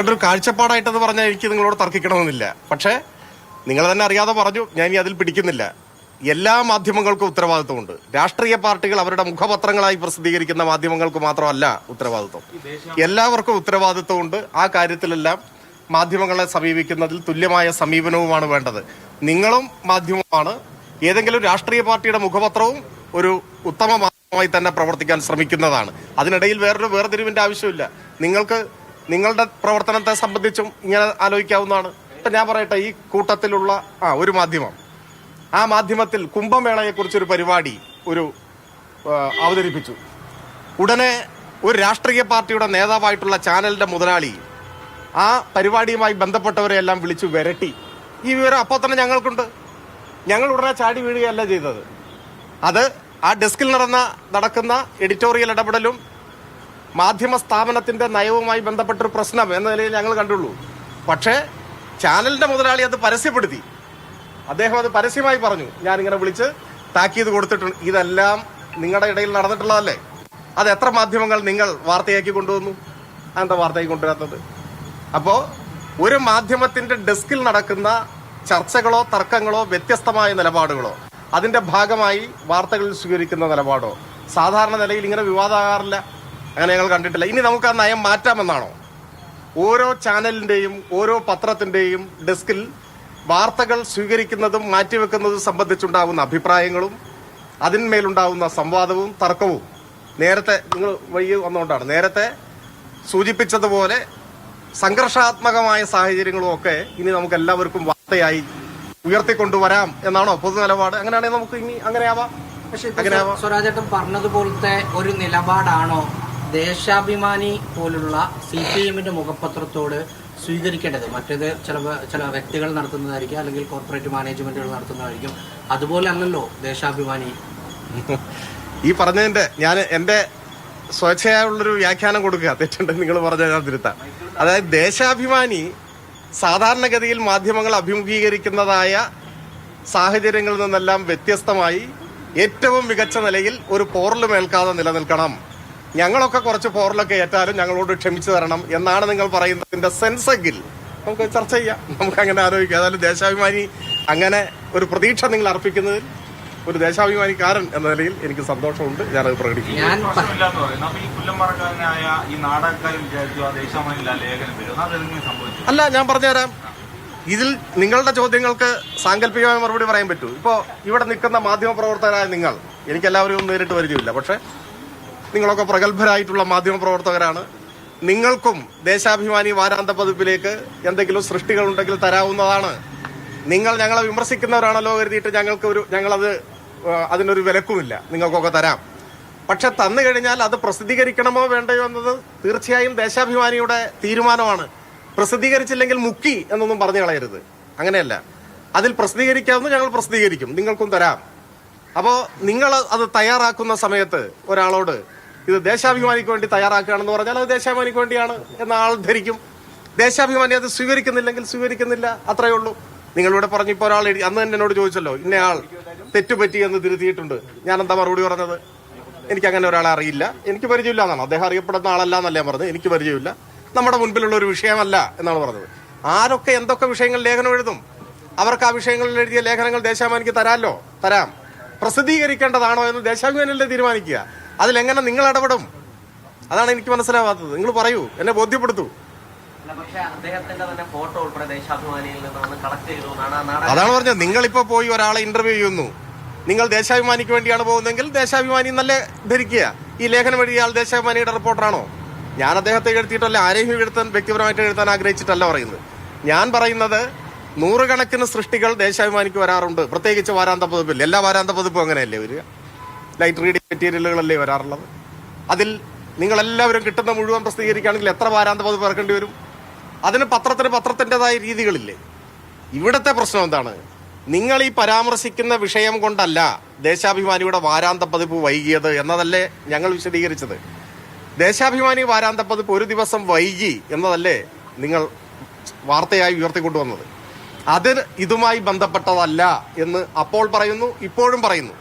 ഒരു കാഴ്ചപ്പാടായിട്ടത് പറഞ്ഞാൽ എനിക്ക് നിങ്ങളോട് തർക്കിക്കണമെന്നില്ല. പക്ഷേ നിങ്ങൾ തന്നെ അറിയാതെ പറഞ്ഞു, ഞാൻ ഇനി അതിൽ പിടിക്കുന്നില്ല. എല്ലാ മാധ്യമങ്ങൾക്കും ഉത്തരവാദിത്വമുണ്ട്. രാഷ്ട്രീയ പാർട്ടികൾ അവരുടെ മുഖപത്രങ്ങളായി പ്രസിദ്ധീകരിക്കുന്ന മാധ്യമങ്ങൾക്ക് മാത്രമല്ല ഉത്തരവാദിത്വം. എല്ലാവർക്കും ഉത്തരവാദിത്വമുണ്ട്. ആ കാര്യത്തിലെല്ലാം മാധ്യമങ്ങളെ സമീപിക്കുന്നതിൽ തുല്യമായ സമീപനവുമാണ് വേണ്ടത്. നിങ്ങളും മാധ്യമമാണ്. ഏതെങ്കിലും രാഷ്ട്രീയ പാർട്ടിയുടെ മുഖപത്രവും ഒരു ഉത്തമ മാധ്യമമായി തന്നെ പ്രവർത്തിക്കാൻ ശ്രമിക്കുന്നതാണ്. അതിനിടയിൽ വേറൊരു വേർതിരിവിന്റെ ആവശ്യമില്ല. നിങ്ങൾക്ക് നിങ്ങളുടെ പ്രവർത്തനത്തെ സംബന്ധിച്ചും ഇങ്ങനെ ആലോചിക്കാവുന്നതാണ്. ഇപ്പൊ ഞാൻ പറയട്ടെ, ഈ കൂട്ടത്തിലുള്ള ഒരു മാധ്യമം, ആ മാധ്യമത്തിൽ കുംഭമേളയെക്കുറിച്ചൊരു പരിപാടി അവതരിപ്പിച്ചു. ഉടനെ ഒരു രാഷ്ട്രീയ പാർട്ടിയുടെ നേതാവായിട്ടുള്ള ചാനലിന്റെ മുതലാളി ആ പരിപാടിയുമായി ബന്ധപ്പെട്ടവരെയെല്ലാം വിളിച്ചു വരട്ടി. ഈ വിവരം അപ്പോൾ തന്നെ ഞങ്ങൾക്കുണ്ട്. ഞങ്ങൾ ഉടനെ ചാടി വീഴുകയല്ല ചെയ്തത്. അത് ആ ഡെസ്കിൽ നടക്കുന്ന എഡിറ്റോറിയൽ ഇടപെടലും മാധ്യമ സ്ഥാപനത്തിന്റെ നയവുമായി ബന്ധപ്പെട്ടൊരു പ്രശ്നം എന്ന നിലയിൽ ഞങ്ങൾ കണ്ടുള്ളൂ. പക്ഷേ ചാനലിന്റെ മുതലാളി അത് പരസ്യപ്പെടുത്തി. അദ്ദേഹം അത് പരസ്യമായി പറഞ്ഞു, ഞാനിങ്ങനെ വിളിച്ച് താക്കീത് കൊടുത്തിട്ടുണ്ട്. ഇതെല്ലാം നിങ്ങളുടെ ഇടയിൽ നടന്നിട്ടുള്ളതല്ലേ? അത് എത്ര മാധ്യമങ്ങൾ നിങ്ങൾ വാർത്തയാക്കി കൊണ്ടുവന്നു? അതെന്താ വാർത്തയാക്കി കൊണ്ടുവരാത്തത്? അപ്പോൾ ഒരു മാധ്യമത്തിന്റെ ഡെസ്കിൽ നടക്കുന്ന ചർച്ചകളോ തർക്കങ്ങളോ വ്യത്യസ്തമായ നിലപാടുകളോ അതിന്റെ ഭാഗമായി വാർത്തകളിൽ സ്വീകരിക്കുന്ന നിലപാടോ സാധാരണ നിലയിൽ ഇങ്ങനെ വിവാദമാകാറില്ല. അങ്ങനെ ഞങ്ങൾ കണ്ടിട്ടില്ല. ഇനി നമുക്ക് ആ നയം മാറ്റാമെന്നാണോ? ഓരോ ചാനലിന്റെയും ഓരോ പത്രത്തിന്റെയും ഡെസ്കിൽ വാർത്തകൾ സ്വീകരിക്കുന്നതും മാറ്റിവെക്കുന്നതും സംബന്ധിച്ചുണ്ടാകുന്ന അഭിപ്രായങ്ങളും അതിന്മേലുണ്ടാകുന്ന സംവാദവും തർക്കവും നേരത്തെ നിങ്ങൾ വഴി വന്നുകൊണ്ടാണ് നേരത്തെ സൂചിപ്പിച്ചതുപോലെ സംഘർഷാത്മകമായ സാഹചര്യങ്ങളും ഒക്കെ ഇനി നമുക്ക് എല്ലാവർക്കും വാർത്തയായി ഉയർത്തിക്കൊണ്ടുവരാം എന്നാണോ പൊതു നിലപാട്? അങ്ങനെയാണെങ്കിൽ നമുക്ക് ഇനി അങ്ങനെയാവാം. സ്വരാജേട്ടൻ പറഞ്ഞതുപോലത്തെ ഒരു നിലപാടാണോ ദേശാഭിമാനി പോലുള്ള CPM-ന്റെ മുഖപത്രത്തോട് സ്വീകരിക്കേണ്ടത്? മറ്റേത് ചില വ്യക്തികൾ നടത്തുന്നതായിരിക്കും, അല്ലെങ്കിൽ കോർപ്പറേറ്റ് മാനേജ്മെന്റുകൾ നടത്തുന്നതായിരിക്കും. അതുപോലെ അല്ലല്ലോ ദേശാഭിമാനി. ഈ പറഞ്ഞതിന്റെ ഞാൻ എന്റെ സ്വേച്ഛയായുള്ളൊരു വ്യാഖ്യാനം കൊടുക്കുക. തെറ്റുണ്ടെങ്കിൽ നിങ്ങൾ പറഞ്ഞാൽ തിരുത്താം. അതായത് ദേശാഭിമാനി സാധാരണഗതിയിൽ മാധ്യമങ്ങൾ അഭിമുഖീകരിക്കുന്നതായ സാഹചര്യങ്ങളിൽ നിന്നെല്ലാം വ്യത്യസ്തമായി ഏറ്റവും മികച്ച നിലയിൽ ഒരു പോറലും ഏൽക്കാതെ നിലനിൽക്കണം. ഞങ്ങളൊക്കെ കുറച്ച് പോറലൊക്കെ ഏറ്റാലും ഞങ്ങളോട് ക്ഷമിച്ചു തരണം എന്നാണ് നിങ്ങൾ പറയുന്നതിന്റെ സെൻസെങ്കിൽ നമുക്ക് ചർച്ച ചെയ്യാം. നമുക്ക് അങ്ങനെ ആലോചിക്കാം. ഏതായാലും ദേശാഭിമാനി അങ്ങനെ ഒരു പ്രതീക്ഷ നിങ്ങൾ അർപ്പിക്കുന്നതിൽ ഒരു ദേശാഭിമാനിക്കാരൻ എന്ന നിലയിൽ എനിക്ക് സന്തോഷമുണ്ട്. ഞാനത് പ്രകടിപ്പിക്കുന്നു. അല്ല, ഞാൻ പറഞ്ഞുതരാം. ഇതിൽ നിങ്ങളുടെ ചോദ്യങ്ങൾക്ക് സാങ്കല്പികമായ മറുപടി പറയാൻ പറ്റൂ. ഇപ്പോൾ ഇവിടെ നിൽക്കുന്ന മാധ്യമപ്രവർത്തകരായ നിങ്ങൾ, എനിക്കെല്ലാവരും നേരിട്ട് പരിചയമില്ല, പക്ഷെ നിങ്ങളൊക്കെ പ്രഗത്ഭരായിട്ടുള്ള മാധ്യമപ്രവർത്തകരാണ്. നിങ്ങൾക്കും ദേശാഭിമാനി വാരാന്ത പതിപ്പിലേക്ക് എന്തെങ്കിലും സൃഷ്ടികളുണ്ടെങ്കിൽ തരാവുന്നതാണ്. നിങ്ങൾ ഞങ്ങളെ വിമർശിക്കുന്നവരാണല്ലോ കരുതിയിട്ട് ഞങ്ങളത് അതിനൊരു വിലക്കുമില്ല. നിങ്ങൾക്കൊക്കെ തരാം. പക്ഷെ തന്നു കഴിഞ്ഞാൽ അത് പ്രസിദ്ധീകരിക്കണമോ വേണ്ടയോ എന്നത് തീർച്ചയായും ദേശാഭിമാനിയുടെ തീരുമാനമാണ്. പ്രസിദ്ധീകരിച്ചില്ലെങ്കിൽ മുക്കി എന്നൊന്നും പറഞ്ഞു കളയരുത്. അങ്ങനെയല്ല, അതിൽ പ്രസിദ്ധീകരിക്കാവുന്ന ഞങ്ങൾ പ്രസിദ്ധീകരിക്കും, നിങ്ങൾക്കും തരാം. അപ്പോൾ നിങ്ങൾ അത് തയ്യാറാക്കുന്ന സമയത്ത് ഒരാളോട് ഇത് ദേശാഭിമാനിക്ക് വേണ്ടി തയ്യാറാക്കുകയാണെന്ന് പറഞ്ഞാൽ അത് ദേശാഭിമാനിക്ക് വേണ്ടിയാണ് എന്ന ആൾ ധരിക്കും. ദേശാഭിമാനി അത് സ്വീകരിക്കുന്നില്ലെങ്കിൽ സ്വീകരിക്കുന്നില്ല, അത്രയേ ഉള്ളൂ. നിങ്ങളിവിടെ പറഞ്ഞു, ഇപ്പോൾ ഒരാൾ അന്ന് തന്നെ എന്നോട് ചോദിച്ചല്ലോ, ഇന്നയാൾ തെറ്റുപറ്റി എന്ന് തിരുത്തിയിട്ടുണ്ട്. ഞാൻ എന്താ മറുപടി പറഞ്ഞത്? എനിക്ക് അങ്ങനെ ഒരാളെ അറിയില്ല, എനിക്ക് പരിചയമില്ല എന്നാണ്. അദ്ദേഹം അറിയപ്പെടുന്ന ആളല്ല എന്നല്ല ഞാൻ പറഞ്ഞത്. എനിക്ക് പരിചയമില്ല, നമ്മുടെ മുൻപിലുള്ള ഒരു വിഷയമല്ല എന്നാണ് പറഞ്ഞത്. ആരൊക്കെ എന്തൊക്കെ വിഷയങ്ങൾ ലേഖനം എഴുതും, അവർക്ക് ആ വിഷയങ്ങളിൽ എഴുതിയ ലേഖനങ്ങൾ ദേശാഭിമാനിക്ക് തരാം. പ്രസിദ്ധീകരിക്കേണ്ടതാണോ എന്ന് ദേശാഭിമാനിയല്ലേ തീരുമാനിക്കുക. അതിലെങ്ങനെ നിങ്ങൾ ഇടപെടും? അതാണ് എനിക്ക് മനസ്സിലാവാത്തത്. നിങ്ങൾ പറയൂ, എന്നെ ബോധ്യപ്പെടുത്തൂ. അതാണ് പറഞ്ഞത്. നിങ്ങളിപ്പോ പോയി ഒരാളെ ഇന്റർവ്യൂ ചെയ്യുന്നു, നിങ്ങൾ ദേശാഭിമാനിക്ക് വേണ്ടിയാണ് പോകുന്നതെങ്കിൽ ദേശാഭിമാനി നല്ല ധരിക്കുക. ഈ ലേഖനം എഴുതിയ ആൾ ദേശാഭിമാനിയുടെ റിപ്പോർട്ടറാണോ? ഞാൻ അദ്ദേഹത്തെ എഴുതിയിട്ടല്ല, ആരെയും വ്യക്തിപരമായിട്ട് എഴുതാൻ ആഗ്രഹിച്ചിട്ടല്ല പറയുന്നത്. ഞാൻ പറയുന്നത് നൂറുകണക്കിന് സൃഷ്ടികൾ ദേശാഭിമാനിക്ക് വരാറുണ്ട്, പ്രത്യേകിച്ച് വാരാന്ത പതിപ്പിൽ. എല്ലാ വാരാന്ത പതിപ്പും അങ്ങനെയല്ലേ വരിക? ലൈറ്റ് റീഡിംഗ് മെറ്റീരിയലുകളല്ലേ വരാറുള്ളത്. അതിൽ നിങ്ങളെല്ലാവരും കിട്ടുന്ന മുഴുവൻ പ്രസിദ്ധീകരിക്കുകയാണെങ്കിൽ എത്ര വാരാന്ത പതിപ്പ് ഇറക്കേണ്ടി വരും? അതിന് പത്രത്തിൻ്റെതായ രീതികളില്ലേ? ഇവിടുത്തെ പ്രശ്നം എന്താണ്? നിങ്ങൾ ഈ പരാമർശിക്കുന്ന വിഷയം കൊണ്ടല്ല ദേശാഭിമാനിയുടെ വാരാന്ത പതിപ്പ് വൈകിയത് എന്നതല്ലേ ഞങ്ങൾ വിശദീകരിച്ചത്. ദേശാഭിമാനി വാരാന്ത പതിപ്പ് ഒരു ദിവസം വൈകി എന്നതല്ലേ നിങ്ങൾ വാർത്തയായി ഉയർത്തിക്കൊണ്ടുവന്നത്. അത് ഇതുമായി ബന്ധപ്പെട്ടതല്ല എന്ന് അപ്പോൾ പറയുന്നു, ഇപ്പോഴും പറയുന്നു.